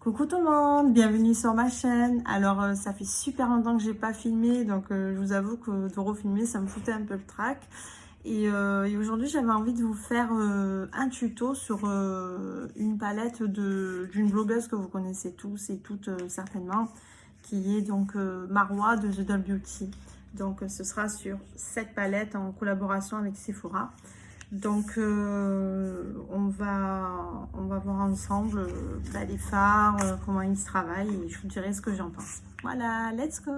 Coucou tout le monde, bienvenue sur ma chaîne. Alors ça fait super longtemps que j'ai pas filmé, donc je vous avoue que de refilmer ça me foutait un peu le trac. Et aujourd'hui j'avais envie de vous faire un tuto sur une palette d'une blogueuse que vous connaissez tous et toutes certainement, qui est donc Marwa de The Doll Beauty. Donc ce sera sur cette palette en collaboration avec Sephora. Donc on va voir ensemble les fards, comment ils se travaillent et je vous dirai ce que j'en pense. Voilà, let's go.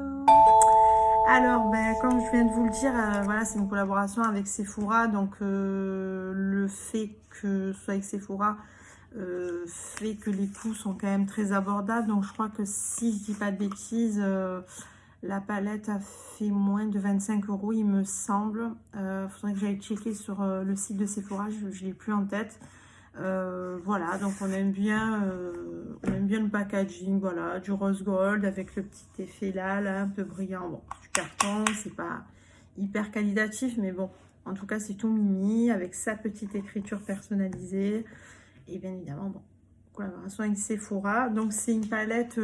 Alors comme je viens de vous le dire, voilà, c'est une collaboration avec Sephora. Donc le fait que ce soit avec Sephora fait que les coûts sont quand même très abordables. Donc je crois que si je dis pas de bêtises, la palette a fait moins de 25 € il me semble. Faudrait que j'aille checker sur le site de Sephora, je ne l'ai plus en tête. Voilà, donc on aime bien le packaging, voilà, du rose gold avec le petit effet là, un peu brillant. Bon, du carton, c'est pas hyper qualitatif, mais bon, en tout cas c'est tout mimi avec sa petite écriture personnalisée. Et bien évidemment, bon, collaboration avec Sephora. Donc c'est une palette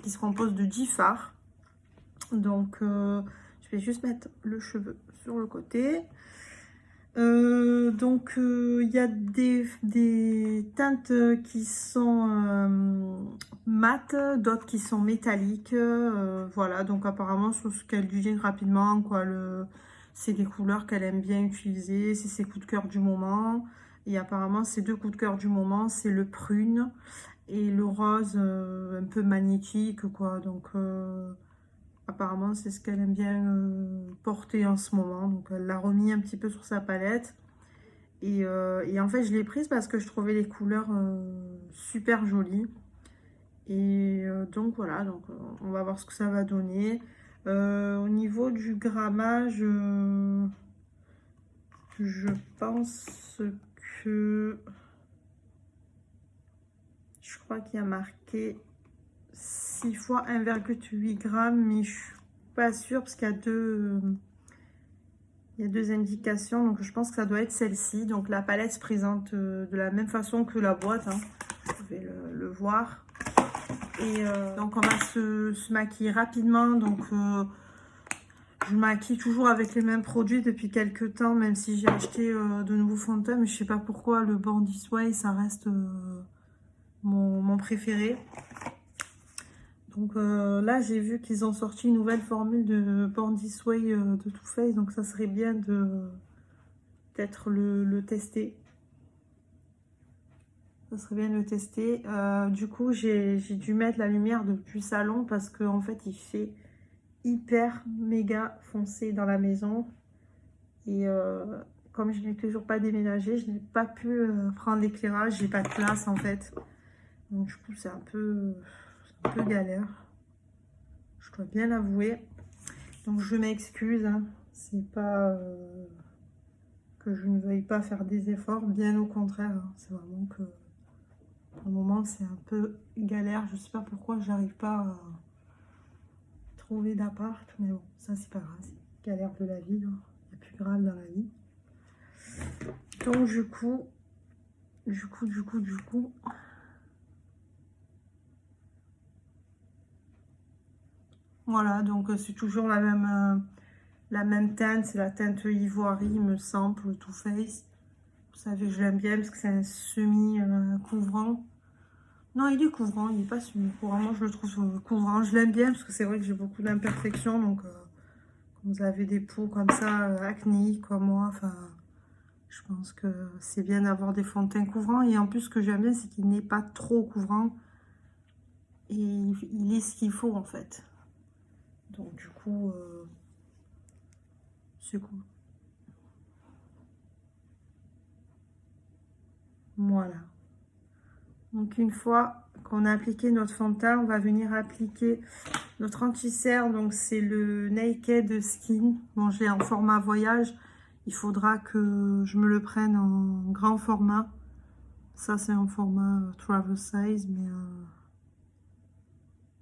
qui se compose de 10 fards. Donc je vais juste mettre le cheveu sur le côté. Il y a des teintes qui sont mates, d'autres qui sont métalliques. Voilà, donc apparemment sur ce qu'elle dit rapidement, quoi, c'est des couleurs qu'elle aime bien utiliser, c'est ses coups de cœur du moment. Et apparemment ces deux coups de cœur du moment, c'est le prune et le rose un peu magnétique, quoi. Donc apparemment, c'est ce qu'elle aime bien porter en ce moment. Donc, elle l'a remis un petit peu sur sa palette. Et en fait, je l'ai prise parce que je trouvais les couleurs super jolies. Donc, voilà. Donc, on va voir ce que ça va donner. Au niveau du grammage, je pense que... Je crois qu'il y a marqué 6 fois 1,8 g, mais je suis pas sûre parce qu'il y a deux indications, donc je pense que ça doit être celle-ci. Donc la palette se présente de la même façon que la boîte, hein. Vous pouvez le voir. Et donc on va se maquiller rapidement. Donc je maquille toujours avec les mêmes produits depuis quelques temps, même si j'ai acheté de nouveaux fonds de teint, mais je sais pas pourquoi le Born This Way ça reste mon préféré. Donc là, j'ai vu qu'ils ont sorti une nouvelle formule de Born This Way de Too Faced. Donc ça serait bien de peut-être le tester. Ça serait bien de le tester. Du coup, j'ai dû mettre la lumière depuis le salon parce qu'en fait, il fait hyper méga foncé dans la maison. Et comme je n'ai toujours pas déménagé, je n'ai pas pu prendre l'éclairage. J'ai pas de place en fait. Donc du coup, c'est un peu galère. Je dois bien l'avouer. Donc je m'excuse, hein. C'est pas que je ne veuille pas faire des efforts, bien au contraire, hein. C'est vraiment que pour le moment c'est un peu galère. Je sais pas pourquoi j'arrive pas à trouver d'appart, mais bon, ça c'est pas grave, c'est galère de la vie, hein. Il y a plus grave dans la vie. Donc du coup, voilà, donc c'est toujours la même teinte, c'est la teinte ivoire, il me semble, Too Faced. Vous savez, je l'aime bien parce que c'est un semi-couvrant. Non, il est couvrant, il n'est pas semi-couvrant. Moi, je le trouve couvrant. Je l'aime bien parce que c'est vrai que j'ai beaucoup d'imperfections. Donc, quand vous avez des peaux comme ça, acnéiques comme moi, enfin, je pense que c'est bien d'avoir des fonds de teint couvrants. Et en plus, ce que j'aime bien, c'est qu'il n'est pas trop couvrant. Et il est ce qu'il faut, en fait. Donc, du coup, c'est cool. Voilà. Donc une fois qu'on a appliqué notre fond de teint, on va venir appliquer notre anti-cerne. Donc c'est le Naked Skin. Bon, je l'ai en format voyage. Il faudra que je me le prenne en grand format. Ça c'est en format travel size, mais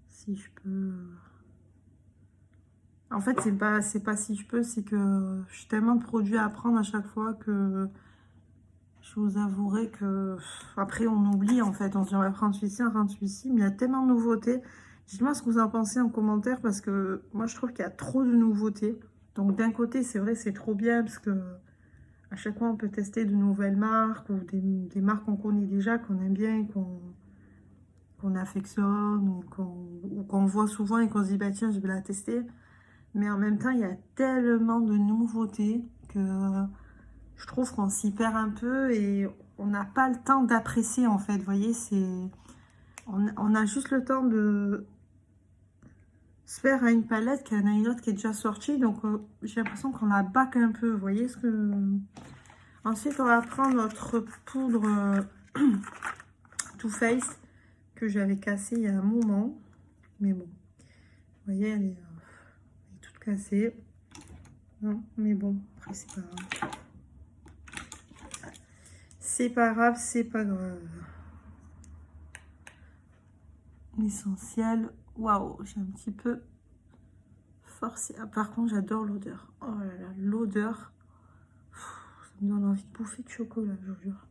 si je peux... En fait, c'est pas si je peux, c'est que j'ai tellement de produits à prendre à chaque fois que Je vous avouerai que après on oublie en fait, on se dit on va prendre celui-ci, mais il y a tellement de nouveautés. Dites-moi ce que vous en pensez en commentaire parce que moi je trouve qu'il y a trop de nouveautés. Donc d'un côté c'est vrai c'est trop bien parce que à chaque fois on peut tester de nouvelles marques ou des marques qu'on connaît déjà, qu'on aime bien, qu'on affectionne ou qu'on voit souvent et qu'on se dit bah tiens je vais la tester. Mais en même temps il y a tellement de nouveautés que je trouve qu'on s'y perd un peu et on n'a pas le temps d'apprécier en fait. Vous voyez, on a juste le temps de se faire à une palette qu'il y en a une autre qui est déjà sortie. Donc j'ai l'impression qu'on la back un peu. Vous voyez ce que... Ensuite, on va prendre notre poudre Too Faced que j'avais cassée il y a un moment. Mais bon, vous voyez, elle est toute cassée. Non, mais bon, après c'est pas grave. C'est pas grave, c'est pas grave. L'essentiel, waouh, j'ai un petit peu forcé. Ah, par contre, j'adore l'odeur. Oh là là, l'odeur. Ça me donne envie de bouffer de chocolat, je vous jure.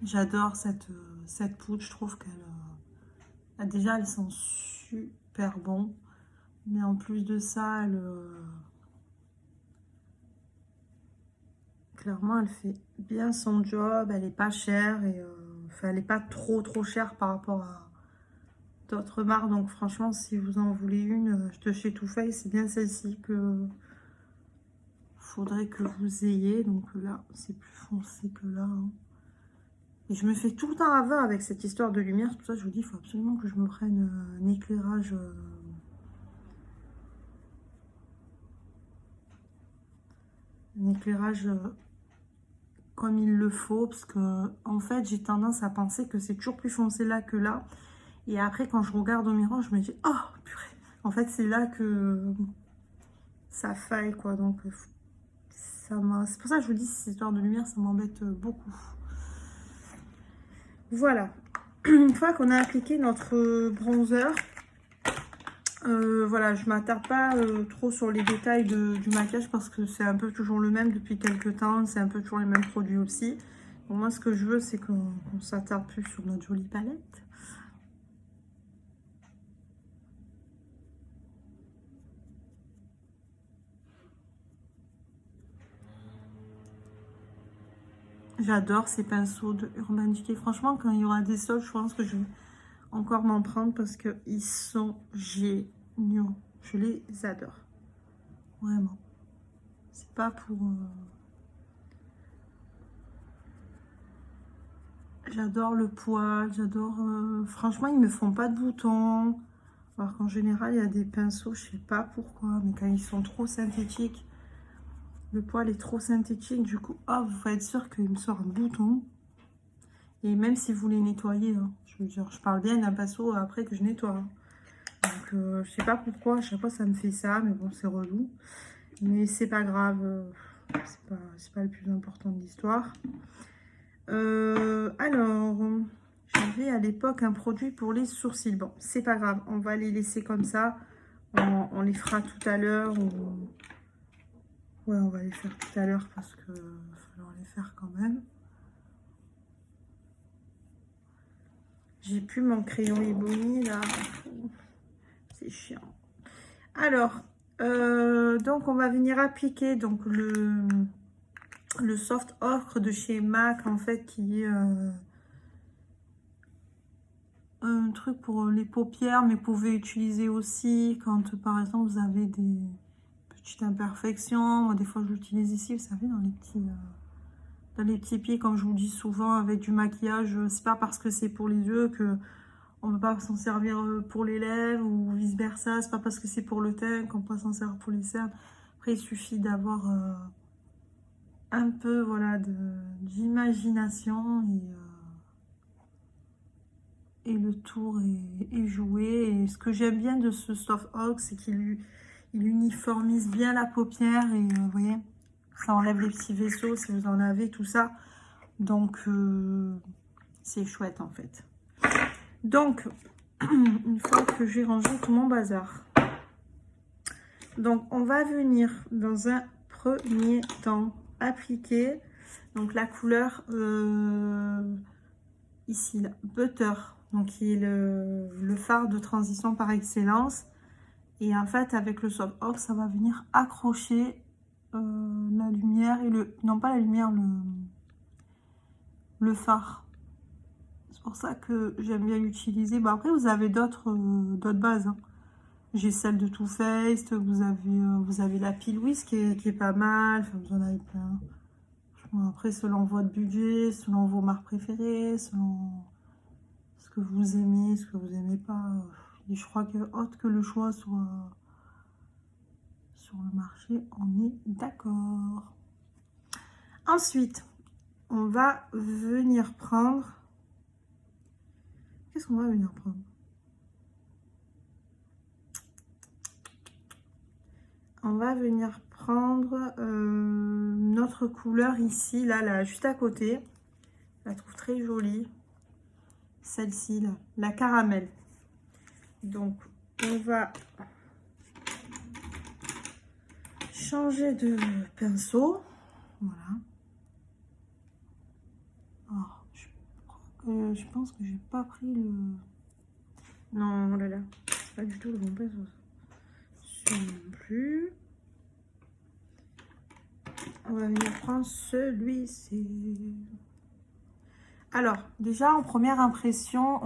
J'adore cette poudre, je trouve qu'elle... déjà, elles sont super bon. Mais en plus de ça, clairement, elle fait bien son job. Elle est pas chère et enfin, elle n'est pas trop chère par rapport à d'autres marques. Donc franchement, si vous en voulez une de chez Too Faced, c'est bien celle-ci que faudrait que vous ayez. Donc là, c'est plus foncé que là. Hein. Et je me fais tout le temps avoir avec cette histoire de lumière. C'est pour ça que je vous dis, il faut absolument que je me prenne un éclairage. Un éclairage comme il le faut. Parce que, en fait, j'ai tendance à penser que c'est toujours plus foncé là que là. Et après, quand je regarde au miroir, je me dis, oh, purée. En fait, c'est là que ça faille, quoi. Donc, c'est pour ça que je vous dis, cette histoire de lumière, ça m'embête beaucoup. Voilà. Une fois qu'on a appliqué notre bronzer, voilà, je m'attarde pas trop sur les détails du maquillage parce que c'est un peu toujours le même depuis quelques temps. C'est un peu toujours les mêmes produits aussi. Donc, moi, ce que je veux, c'est qu'on s'attarde plus sur notre jolie palette. J'adore ces pinceaux de Urban Decay. Franchement, quand il y aura des soldes, je pense que je vais encore m'en prendre parce qu'ils sont géniaux. Je les adore. Vraiment. C'est pas pour... J'adore le poil, j'adore... Franchement, ils me font pas de boutons. Alors qu'en général, il y a des pinceaux, je sais pas pourquoi, mais quand ils sont trop synthétiques, le poil est trop synthétique, du coup, oh, vous pouvez être sûr qu'il me sort un bouton. Et même si vous les nettoyez, hein, je veux dire, je parle bien d'un pinceau après que je nettoie. Hein. Donc, je sais pas pourquoi, à chaque fois ça me fait ça, mais bon, c'est relou. Mais c'est pas grave, c'est pas le plus important de l'histoire. Alors, j'avais à l'époque un produit pour les sourcils. Bon, c'est pas grave, on va les laisser comme ça. On les fera tout à l'heure. Ouais, on va les faire tout à l'heure parce que va falloir les faire quand même. J'ai plus mon crayon Ebony là. C'est chiant. Alors, donc on va venir appliquer donc le soft ocre de chez MAC en fait qui est un truc pour les paupières, mais vous pouvez utiliser aussi quand par exemple vous avez des petites imperfections. Moi des fois je l'utilise ici, vous savez, dans les petits pieds, comme je vous dis souvent avec du maquillage. C'est pas parce que c'est pour les yeux que on ne peut pas s'en servir pour les lèvres ou vice versa. C'est pas parce que c'est pour le teint qu'on peut s'en servir pour les cernes. Après il suffit d'avoir un peu voilà d'imagination et le tour est joué. Et ce que j'aime bien de ce Soft Oak, c'est qu'il uniformise bien la paupière et vous voyez, ça enlève les petits vaisseaux si vous en avez, tout ça. Donc c'est chouette en fait. Donc une fois que j'ai rangé tout mon bazar. Donc, on va venir dans un premier temps appliquer donc la couleur ici, là, Butter, donc qui est le fard de transition par excellence. Et en fait, avec le Soft Oak, ça va venir accrocher la lumière et non pas la lumière, le fard. C'est pour ça que j'aime bien l'utiliser. Bon, après, vous avez d'autres bases, hein. J'ai celle de Too Faced, vous avez la Peel Whisk qui est pas mal. Enfin, vous en avez plein. Bon, après, selon votre budget, selon vos marques préférées, selon ce que vous aimez, ce que vous aimez pas. Et je crois que autre que le choix soit sur le marché, on est d'accord. Ensuite, on va venir prendre... Qu'est-ce qu'on va venir prendre? On va venir prendre notre couleur ici, là, juste à côté. Je la trouve très jolie. Celle-ci, là, la caramel. Donc, on va changer de pinceau. Voilà. Alors, je pense que j'ai pas pris le... Non, oh là là, c'est pas du tout le bon pinceau. Non plus. On va venir prendre celui-ci. Alors, déjà en première impression,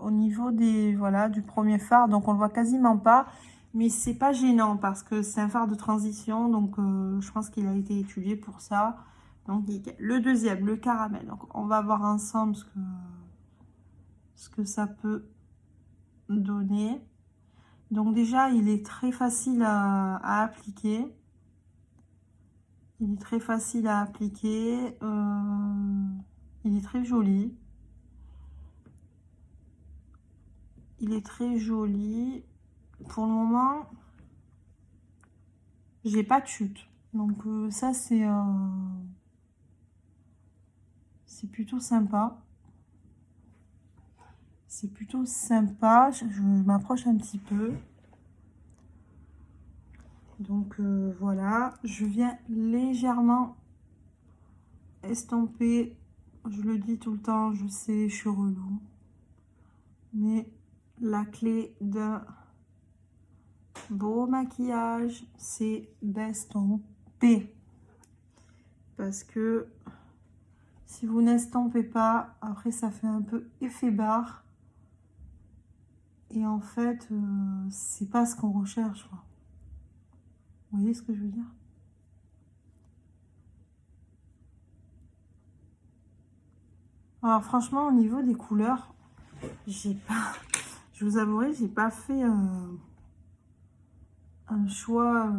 au niveau des du premier fard, donc on le voit quasiment pas, mais c'est pas gênant parce que c'est un fard de transition, donc je pense qu'il a été étudié pour ça. Donc le deuxième, le caramel. Donc on va voir ensemble ce que ça peut donner. Donc déjà, il est très facile à appliquer. Il est très facile à appliquer. Il est très joli. Il est très joli. Pour le moment, j'ai pas de chute. Donc ça, c'est plutôt sympa. C'est plutôt sympa. Je m'approche un petit peu. Donc voilà. Je viens légèrement estomper. Je le dis tout le temps, je sais, je suis relou. Mais la clé d'un beau maquillage, c'est d'estomper. Parce que si vous n'estompez pas, après ça fait un peu effet barre. Et en fait, c'est pas ce qu'on recherche, quoi. Vous voyez ce que je veux dire? Alors franchement, au niveau des couleurs, j'ai pas... Je vous avouerai, j'ai pas fait un choix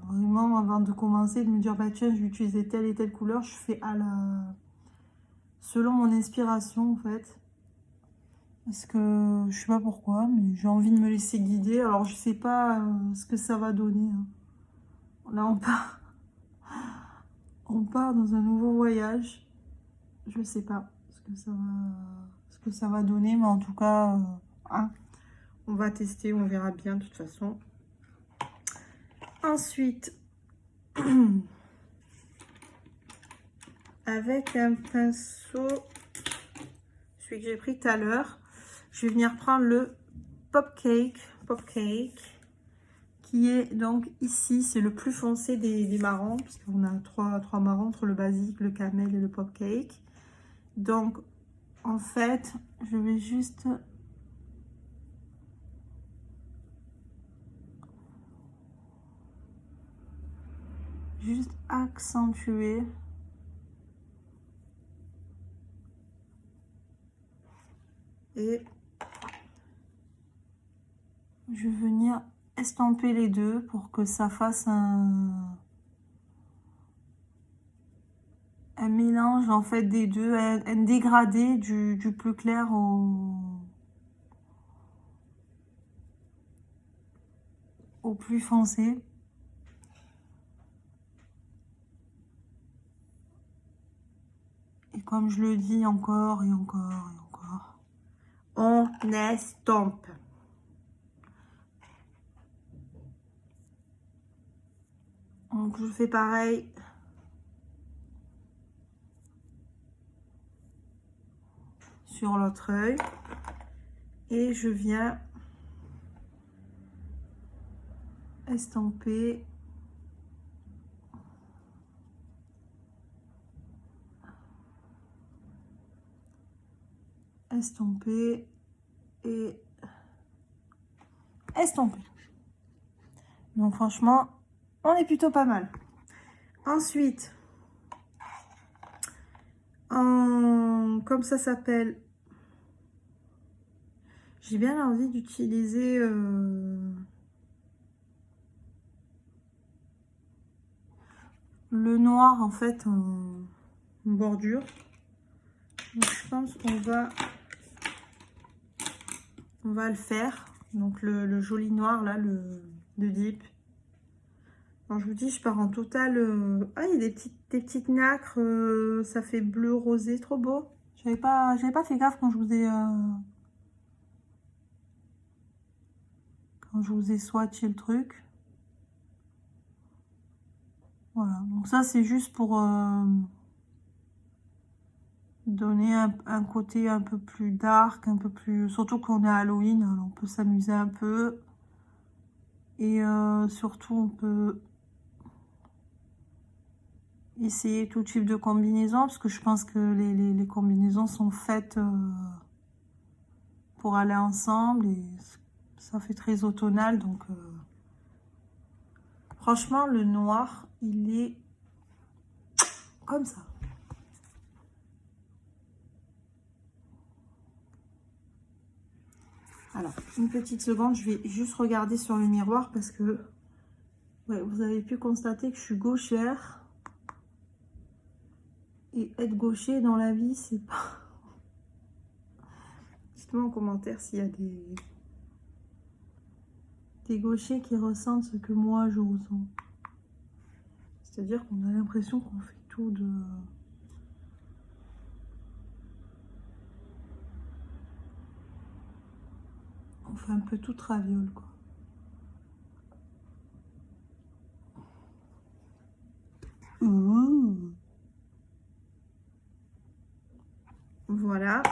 vraiment avant de commencer, de me dire, bah tiens, je vais utiliser telle et telle couleur. Je fais selon mon inspiration, en fait. Parce que je sais pas pourquoi, mais j'ai envie de me laisser guider. Alors, je sais pas ce que ça va donner, hein. Là, on part dans un nouveau voyage. Je sais pas ce que ça va donner, mais en tout cas, hein, on va tester, on verra bien de toute façon. Ensuite, avec un pinceau, celui que j'ai pris tout à l'heure, je vais venir prendre le Pop Cake, qui est donc ici, c'est le plus foncé des marrons, parce qu'on a trois marrons entre le basique, le camel et le Pop Cake. Donc, en fait, je vais juste accentuer et je vais venir estomper les deux pour que ça fasse un mélange en fait des deux, un dégradé du plus clair au plus foncé. Et comme je le dis encore et encore et encore, On estompe. Donc je fais pareil. Sur l'autre œil. Et je viens estomper. Estomper et estomper. Donc franchement, on est plutôt pas mal. Ensuite, comme ça s'appelle, j'ai bien envie d'utiliser le noir en fait en bordure. Donc je pense qu'on va le faire. Donc le joli noir là, le dip. Alors je vous dis, je pars en total. Ah, il y a des petites nacres. Ça fait bleu rosé, trop beau. J'avais pas fait gaffe quand je vous ai swatché le truc. Voilà. Donc ça c'est juste pour donner un côté un peu plus dark, un peu plus. Surtout qu'on est à Halloween, alors on peut s'amuser un peu. Et surtout on peut essayer tout type de combinaison, parce que je pense que les combinaisons sont faites pour aller ensemble et ça fait très automnal. Donc franchement le noir il est comme ça. Alors une petite seconde, je vais juste regarder sur le miroir parce que ouais, vous avez pu constater que je suis gauchère. Et être gaucher dans la vie, c'est pas... Dites-moi en commentaire s'il y a des gauchers qui ressentent ce que moi je ressens. C'est-à-dire qu'on a l'impression qu'on fait tout de... On fait un peu tout traviole, quoi. Ouh. Voilà.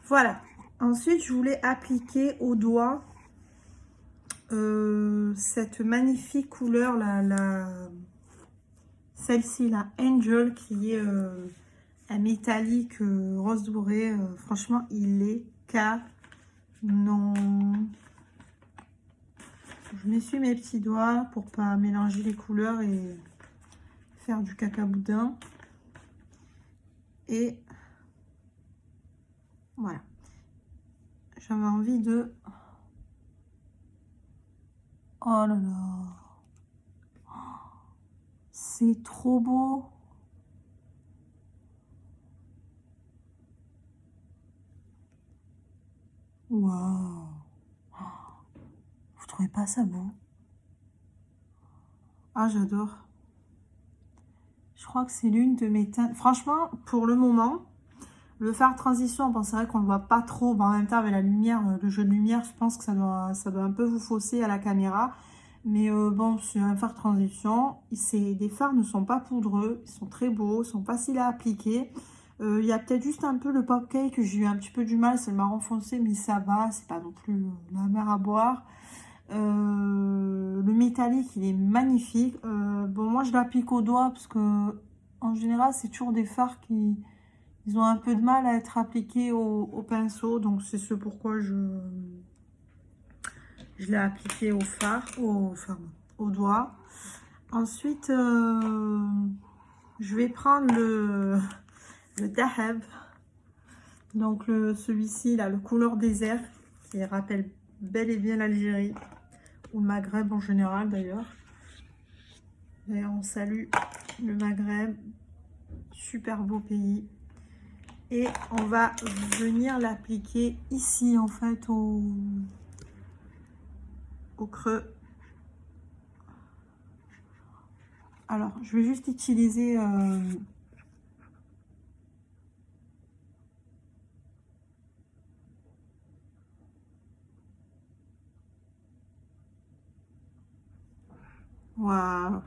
Voilà. Ensuite, je voulais appliquer au doigt cette magnifique couleur, celle-ci, la Angel, qui est un métallique rose doré. Franchement, il est canon. Je m'essuie mes petits doigts pour pas mélanger les couleurs et faire du cacaboudin. Et voilà. J'avais envie de... Oh là là. C'est trop beau. Waouh. Vous trouvez pas ça beau? Ah, j'adore. Je crois que c'est l'une de mes teintes. Franchement, pour le moment, le fard transition, bon, c'est vrai qu'on ne le voit pas trop. Bon, en même temps, avec la lumière, le jeu de lumière, je pense que ça doit un peu vous fausser à la caméra. Mais bon, c'est un fard transition. Les fards ne sont pas poudreux. Ils sont très beaux, ils sont faciles à appliquer. Il y a peut-être juste un peu le pop cake que j'ai eu un petit peu du mal. C'est le marron foncé, mais ça va. C'est pas non plus la mer à boire. Le métallique, il est magnifique. Bon, moi, je l'applique au doigt parce que, en général, c'est toujours des fards qui... Ils ont un peu de mal à être appliqués au pinceau. Donc, c'est ce pourquoi je l'ai appliqué au doigt. Ensuite, je vais prendre le Dahab. Donc, celui-ci, là, le couleur désert, qui rappelle bel et bien l'Algérie. Ou le Maghreb en général, d'ailleurs. D'ailleurs, on salue le Maghreb. Super beau pays. Et on va venir l'appliquer ici, en fait, au creux. Alors, je vais juste utiliser... Waouh.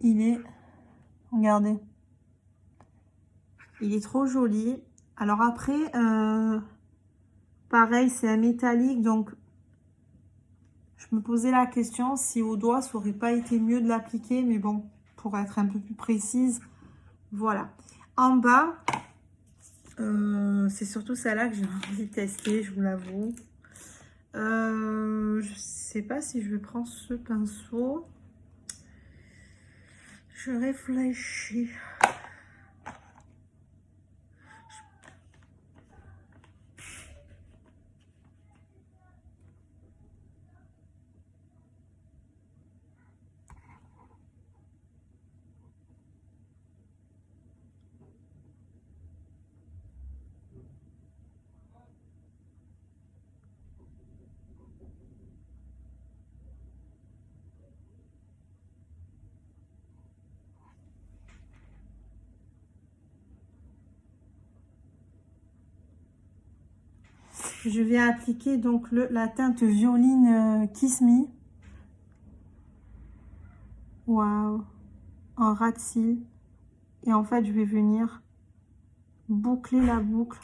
Il est... Regardez. Il est trop joli. Alors après, pareil, c'est un métallique, donc je me posais la question si au doigt, ça aurait pas été mieux de l'appliquer, mais bon, pour être un peu plus précise, voilà. En bas, c'est surtout celle-là que j'ai envie de tester, je vous l'avoue. Je sais pas si je vais prendre ce pinceau. Je réfléchis. Je vais appliquer donc la teinte violine Kiss Me. Waouh, en ras de cils. Et en fait, je vais venir boucler la boucle.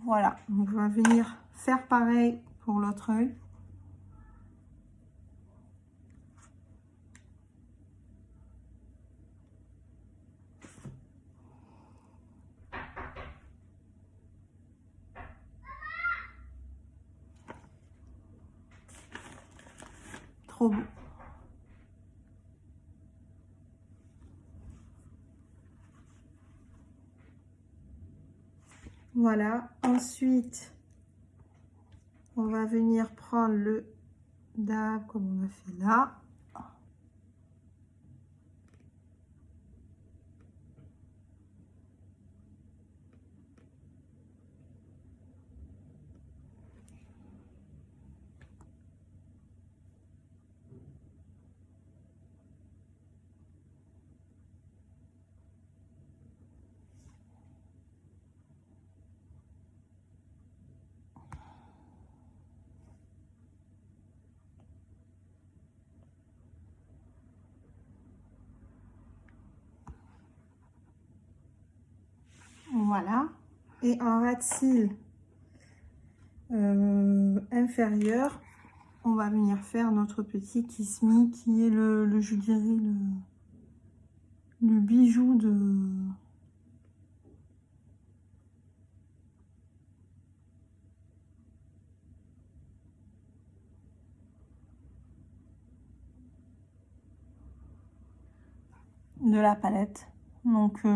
Voilà, donc on va venir faire pareil pour l'autre œil. Trop beau. Voilà, ensuite, on va venir prendre le dab comme on a fait là. Voilà, et en ras de cils inférieur, on va venir faire notre petit Kiss Me qui est je dirais, le bijou de la palette. Donc,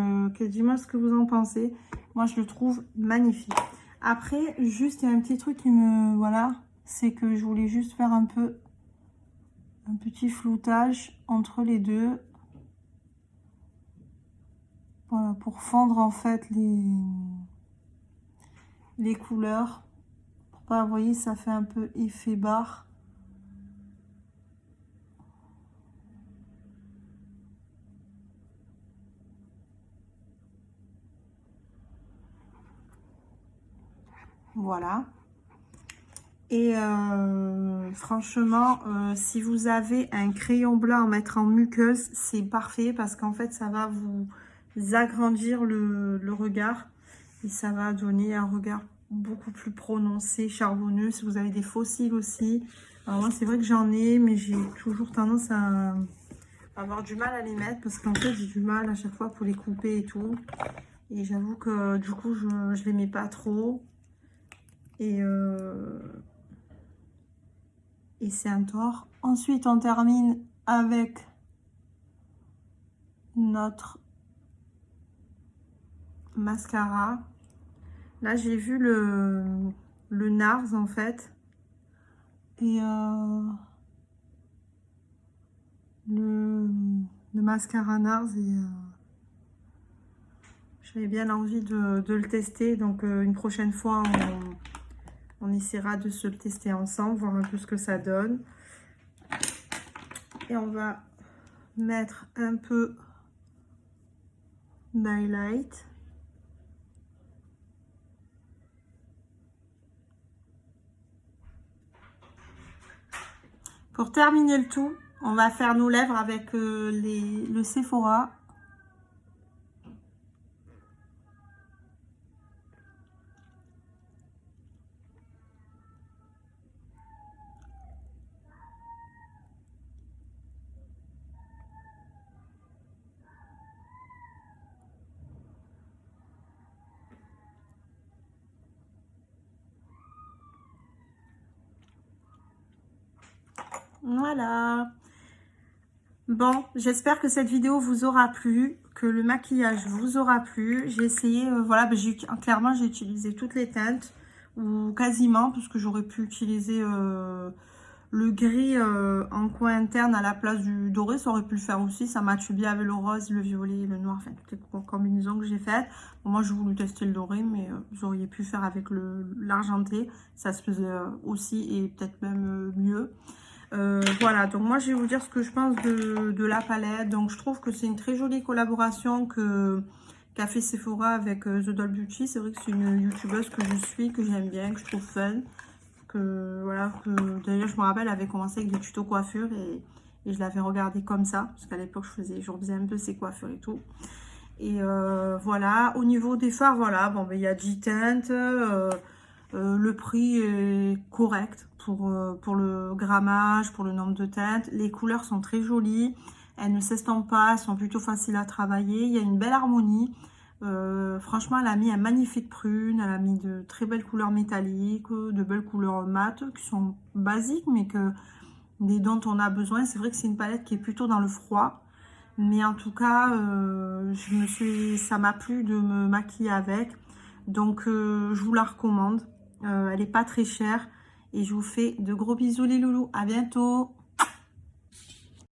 dis-moi ce que vous en pensez. Moi, je le trouve magnifique. Après, juste, il y a un petit truc qui me... Voilà, c'est que je voulais juste faire un petit floutage entre les deux. Voilà, pour fondre en fait les couleurs. Pour pas, vous voyez, ça fait un peu effet barre. Voilà. Et franchement, si vous avez un crayon blanc à mettre en muqueuse, c'est parfait parce qu'en fait, ça va vous agrandir le regard et ça va donner un regard beaucoup plus prononcé, charbonneux. Si vous avez des faux cils aussi, alors moi, c'est vrai que j'en ai, mais j'ai toujours tendance à avoir du mal à les mettre parce qu'en fait, j'ai du mal à chaque fois pour les couper et tout. Et j'avoue que du coup, je les mets pas trop. Et c'est un tort. Ensuite, on termine avec notre mascara. Là, j'ai vu le NARS en fait. Et le mascara NARS est J'avais bien envie de le tester. Donc, une prochaine fois, on essaiera de se le tester ensemble, voir un peu ce que ça donne. Et on va mettre un peu d'highlight. Pour terminer le tout, on va faire nos lèvres avec le Sephora. Voilà. Bon, j'espère que cette vidéo vous aura plu, que le maquillage vous aura plu. J'ai essayé, voilà, clairement j'ai utilisé toutes les teintes, ou quasiment, parce que j'aurais pu utiliser le gris en coin interne à la place du doré. Ça aurait pu le faire aussi, ça matche bien avec le rose, le violet, le noir, enfin toutes les combinaisons que j'ai faites. Bon, moi j'ai voulu tester le doré, mais vous auriez pu faire avec l'argenté, ça se faisait aussi et peut-être même mieux. Voilà, donc moi je vais vous dire ce que je pense de la palette. Donc je trouve que c'est une très jolie collaboration qu'a fait Sephora avec The Doll Beauty. C'est vrai que c'est une youtubeuse que je suis, que j'aime bien, que je trouve fun. Voilà, d'ailleurs je me rappelle, elle avait commencé avec des tutos coiffure et je l'avais regardé comme ça. Parce qu'à l'époque je refaisais un peu ses coiffures et tout. Et voilà, au niveau des fards, voilà, bon ben il y a G-Tint. Le prix est correct pour le grammage, pour le nombre de teintes. Les couleurs sont très jolies. Elles ne s'estampent pas, elles sont plutôt faciles à travailler. Il y a une belle harmonie. Franchement, elle a mis un magnifique prune. Elle a mis de très belles couleurs métalliques, de belles couleurs mates qui sont basiques, mais dont on a besoin. C'est vrai que c'est une palette qui est plutôt dans le froid. Mais en tout cas, ça m'a plu de me maquiller avec. Donc, je vous la recommande. Elle n'est pas très chère. Et je vous fais de gros bisous les loulous. À bientôt.